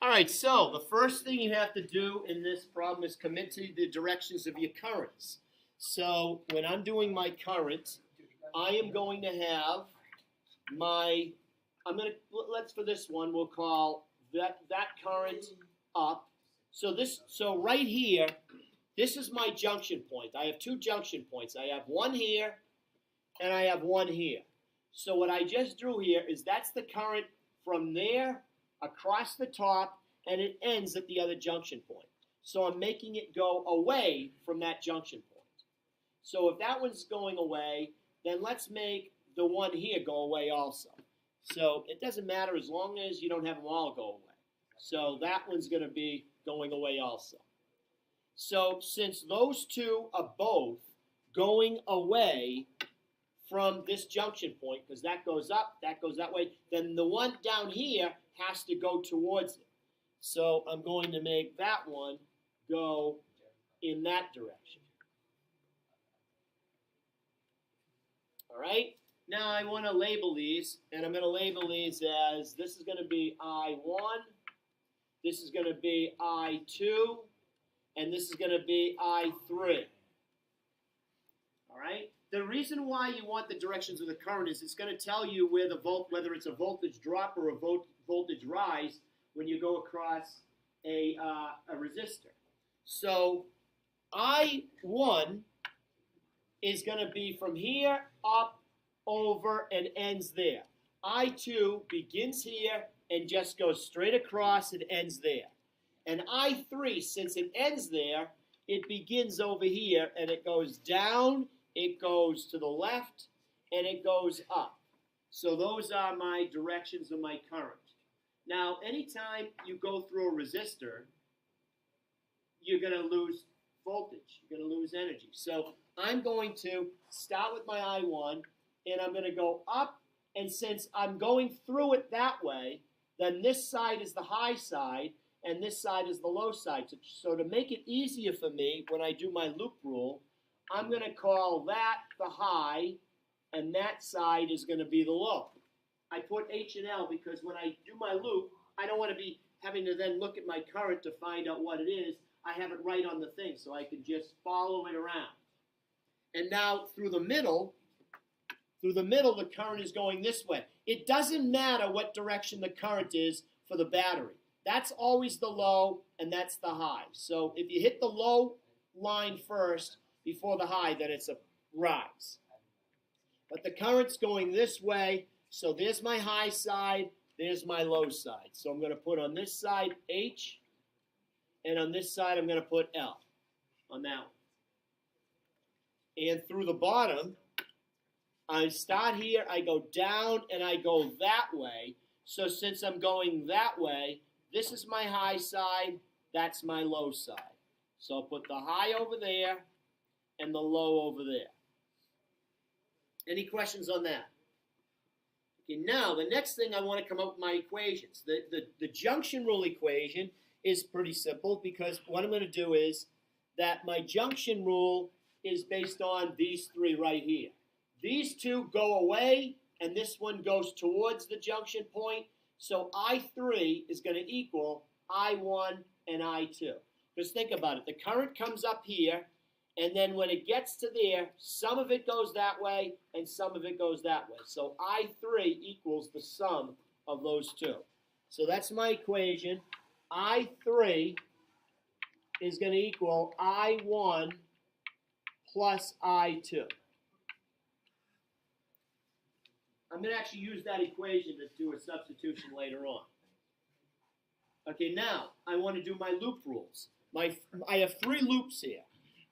All right, so the first thing you have to do in this problem is commit to the directions of your currents. So when I'm doing my current, I am going to have my, let's for this one, we'll call that current up. So right here, this is my junction point. I have two junction points. I have one here and I have one here. So what I just drew here is that's the current from there across the top, and it ends at the other junction point. So I'm making it go away from that junction point. So if that one's going away, then let's make the one here go away also. So it doesn't matter as long as you don't have them all go away. So that one's going to be going away also. So since those two are both going away from this junction point, because that goes up, that goes that way, then the one down here has to go towards it. So I'm going to make that one go in that direction. All right? Now I want to label these, and I'm going to label these as, this is going to be I1, this is going to be I2, and this is going to be I3. All right? The reason why you want the directions of the current is it's going to tell you where the whether it's a voltage drop or a voltage rise when you go across a resistor. So I1 is going to be from here up, over, and ends there. I2 begins here and just goes straight across and ends there. And I3, since it ends there, it begins over here and it goes down, it goes to the left, and it goes up. So those are my directions of my current. Now, anytime you go through a resistor, you're going to lose voltage. You're going to lose energy. So I'm going to start with my I1, and I'm going to go up. And since I'm going through it that way, then this side is the high side, and this side is the low side. So to make it easier for me when I do my loop rule, I'm going to call that the high, and that side is going to be the low. I put H and L because when I do my loop, I don't want to be having to then look at my current to find out what it is. I have it right on the thing, so I can just follow it around. And now through the middle, the current is going this way. It doesn't matter what direction the current is for the battery. That's always the low, and that's the high. So if you hit the low line first before the high, then it's a rise. But the current's going this way, so there's my high side, there's my low side. So I'm going to put on this side H, and on this side I'm going to put L on that one. And through the bottom, I start here, I go down, and I go that way. So since I'm going that way, this is my high side, that's my low side. So I'll put the high over there and the low over there. Any questions on that? Okay, now the next thing I want to come up with my equations. The junction rule equation is pretty simple because what I'm going to do is that my junction rule is based on these three right here. These two go away, and this one goes towards the junction point. So I3 is going to equal I1 and I2. Because think about it. The current comes up here, and then when it gets to there, some of it goes that way, and some of it goes that way. So I3 equals the sum of those two. So that's my equation. I3 is going to equal I1 plus I2. I'm going to actually use that equation to do a substitution later on. Okay, now I want to do my loop rules. I have three loops here.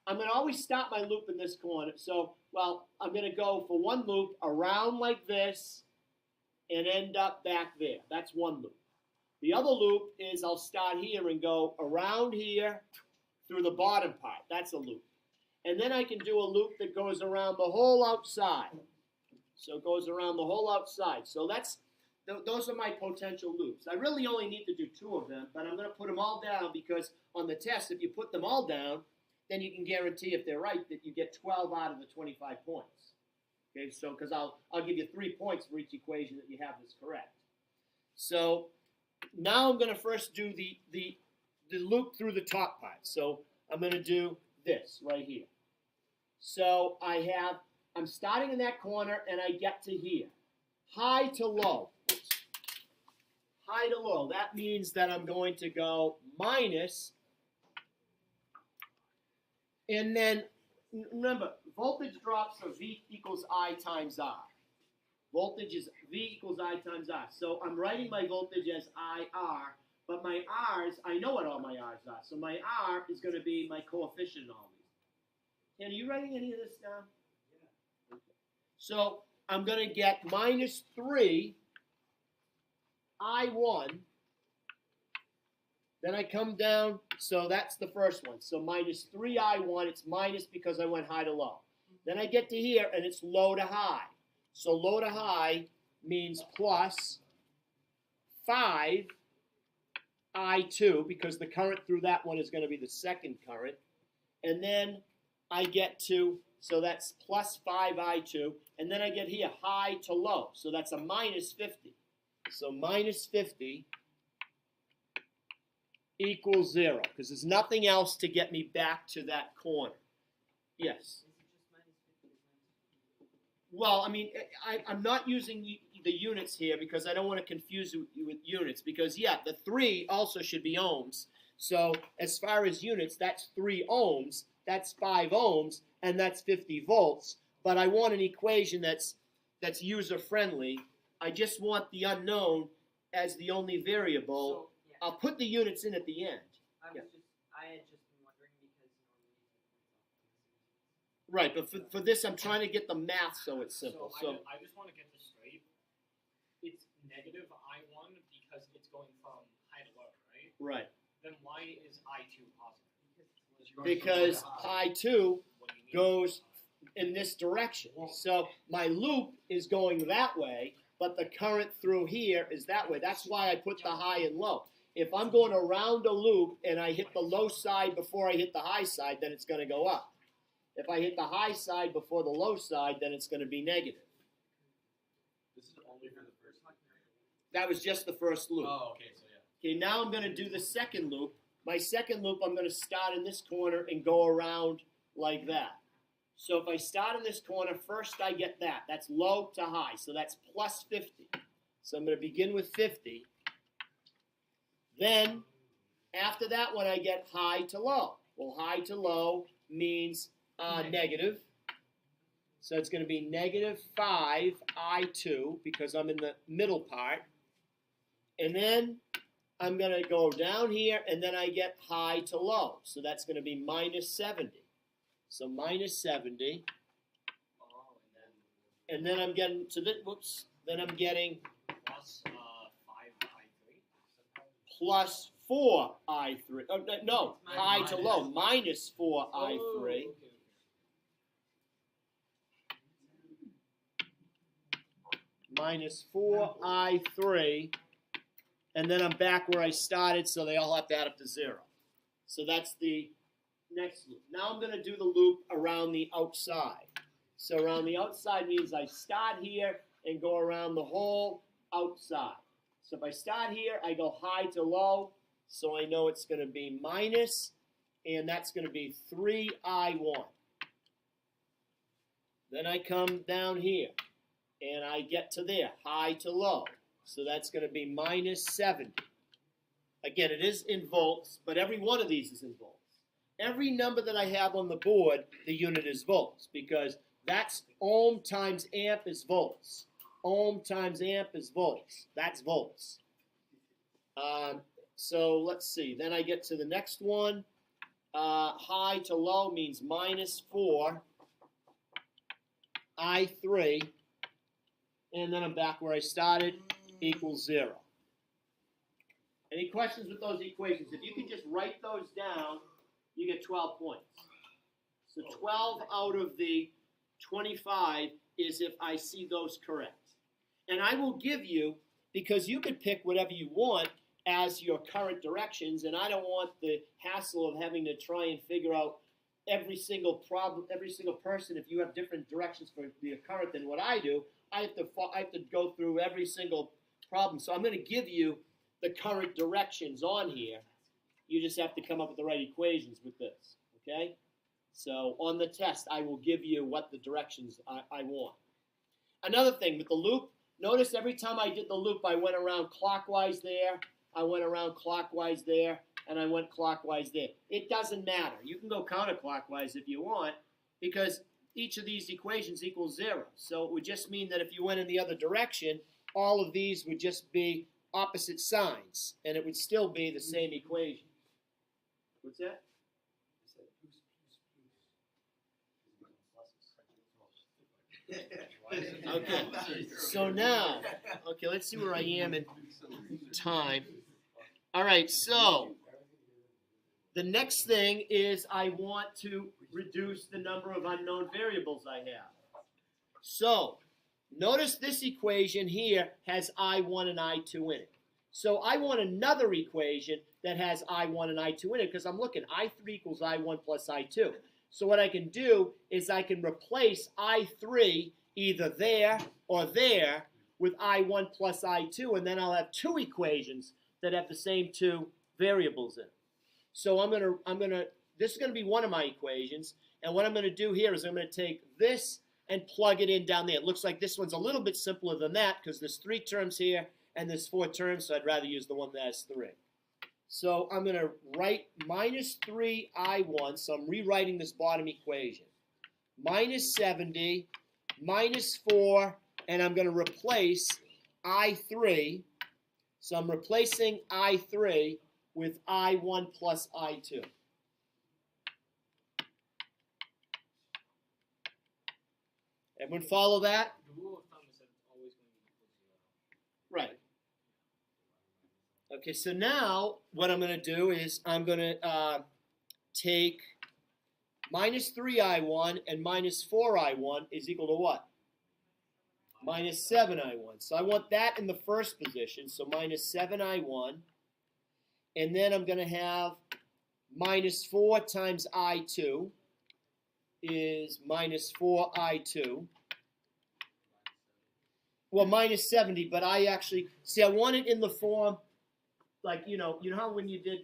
I'm going to always start my loop in this corner. So, well, I'm going to go for one loop around like this and end up back there. That's one loop. The other loop is I'll start here and go around here through the bottom part. That's a loop. And then I can do a loop that goes around the whole outside. So it goes around the whole outside. So those are my potential loops. I really only need to do two of them, but I'm going to put them all down because on the test, if you put them all down, then you can guarantee if they're right that you get 12 out of the 25 points. Okay, so because I'll give you 3 points for each equation that you have that's correct. So now I'm going to first do the loop through the top part. So I'm going to do this right here. So I'm starting in that corner and I get to here. High to low. Oops. High to low. That means that I'm going to go minus, and then remember, voltage drops are V equals I times R. Voltage is V equals I times R. So I'm writing my voltage as IR, but my R's, I know what all my R's are. So my R is going to be my coefficient in all these. Ken, are you writing any of this down? Yeah. Okay. So I'm going to get minus 3 I1. Then I come down, so that's the first one. So minus 3 I1, it's minus because I went high to low. Then I get to here, and it's low to high. So low to high means plus 5 I2, because the current through that one is going to be the second current. And then I get to, so that's plus 5 I2. And then I get here, high to low. So that's a minus 50. So minus 50 equals 0, because there's nothing else to get me back to that corner. Yes? Well, I mean, I'm not using the units here because I don't want to confuse you with units. Because, yeah, the 3 also should be ohms. So as far as units, that's 3 ohms, that's 5 ohms, and that's 50 volts. But I want an equation that's user-friendly. I just want the unknown as the only variable. So, yeah. I'll put the units in at the end. I had just been wondering because Right, but for this, I'm trying to get the math so it's simple. So I just want to get this straight. It's negative I1 because it's going from high to low, right? Right. Then why is I2 positive? Because I2 goes in this direction. So my loop is going that way, but the current through here is that way. That's why I put the high and low. If I'm going around a loop and I hit the low side before I hit the high side, then it's going to go up. If I hit the high side before the low side, then it's going to be negative. This is only for the first one? That was just the first loop. Oh, okay, so yeah. Okay, now I'm going to do the second loop. My second loop, I'm going to start in this corner and go around like that. So if I start in this corner, first I get that. That's low to high, so that's plus 50. So I'm going to begin with 50. Then, after that one, I get high to low. Well, high to low means negative. So it's going to be negative 5 I2 because I'm in the middle part. And then I'm going to go down here, and then I get high to low. So that's going to be minus 70. So minus 70. And then I'm getting to this, whoops, then I'm getting Plus 5 I3. plus 4 I3. Oh, no, high to low, minus 4 I3. Okay. Minus 4 I3. And then I'm back where I started, so they all have to add up to 0. So that's the next loop. Now I'm going to do the loop around the outside. So around the outside means I start here and go around the whole outside. So if I start here, I go high to low, so I know it's going to be minus, and that's going to be 3I1. Then I come down here, and I get to there, high to low. So that's going to be minus 70. Again, it is in volts, but every one of these is in volts. Every number that I have on the board, the unit is volts, because that's ohm times amp is volts. Ohm times amp is volts. That's volts. So let's see. Then I get to the next one. High to low means minus 4 I3. And then I'm back where I started, equals 0. Any questions with those equations? If you can just write those down, you get 12 points. So 12 out of the 25 is if I see those correct. And I will give you, because you could pick whatever you want as your current directions, and I don't want the hassle of having to try and figure out every single problem, every single person, if you have different directions for the current than what I do, I have to go through every single problem. So I'm going to give you the current directions on here. You just have to come up with the right equations with this, okay? So on the test, I will give you what the directions I want. Another thing with the loop, notice every time I did the loop, I went around clockwise there, I went around clockwise there, and I went clockwise there. It doesn't matter. You can go counterclockwise if you want, because each of these equations equals 0. So it would just mean that if you went in the other direction, all of these would just be opposite signs, and it would still be the same equation. What's that? Okay, so now, okay, let's see where I am in time. All right, so the next thing is I want to reduce the number of unknown variables I have. So notice this equation here has I1 and I2 in it. So I want another equation that has I1 and I2 in it because I'm looking, I3 equals I1 plus I2. So what I can do is I can replace I3 either there or there with I1 plus I2, and then I'll have two equations that have the same two variables in it. So this is gonna be one of my equations, and what I'm gonna do here is I'm gonna take this and plug it in down there. It looks like this one's a little bit simpler than that because there's 3 terms here and there's 4 terms, so I'd rather use the one that has 3. So I'm gonna write minus 3I1, so I'm rewriting this bottom equation. Minus 70, minus 4, and I'm gonna replace I3. So I'm replacing I3 with I1 plus I2. Everyone follow that? The rule of thumb is that it's always going to be equal to 0. Right. Okay, so now what I'm going to do is I'm going to take minus 3I1 and minus 4I1 is equal to what? Minus 7I1. So I want that in the first position, so minus 7I1. And then I'm going to have minus 4 times I2 is minus 4I2. Well, minus 70, but I actually, see, I want it in the form, like, you know how when you did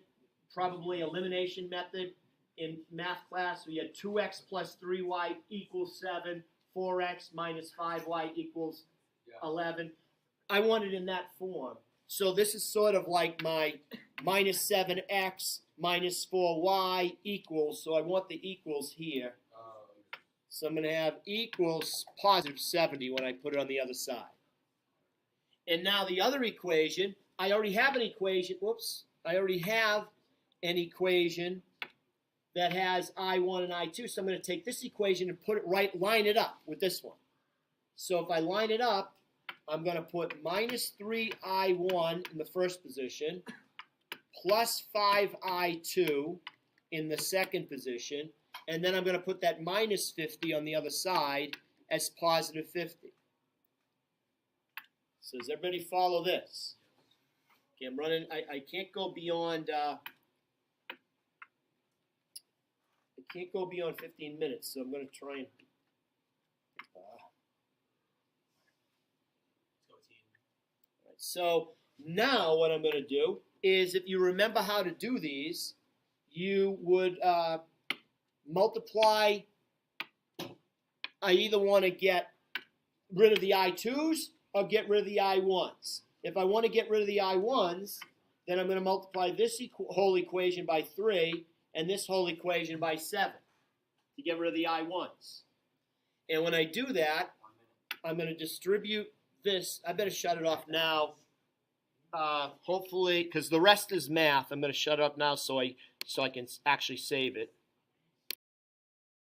probably elimination method in math class, we had 2x plus 3y equals 7, 4x minus 5y equals 11. I want it in that form. So this is sort of like my minus 7x minus 4y equals, so I want the equals here. So I'm going to have equals positive 70 when I put it on the other side. And now the other equation, I already have an equation, I already have an equation that has I1 and I2, so I'm going to take this equation and line it up with this one. So if I line it up, I'm going to put minus 3I1 in the first position, plus 5I2 in the second position, and then I'm going to put that minus 50 on the other side as positive 50. So does everybody follow this? Okay, I'm running, I can't go beyond, I can't go beyond 15 minutes, so I'm going to try and, so now what I'm going to do is, if you remember how to do these, you would multiply. I either want to get rid of the I2s or get rid of the I1s. If I want to get rid of the I1s, then I'm going to multiply this whole equation by 3 and this whole equation by 7 to get rid of the I1s. And when I do that, I'm going to distribute this. I better shut it off now. Hopefully, because the rest is math, I'm going to shut it up now so I can actually save it.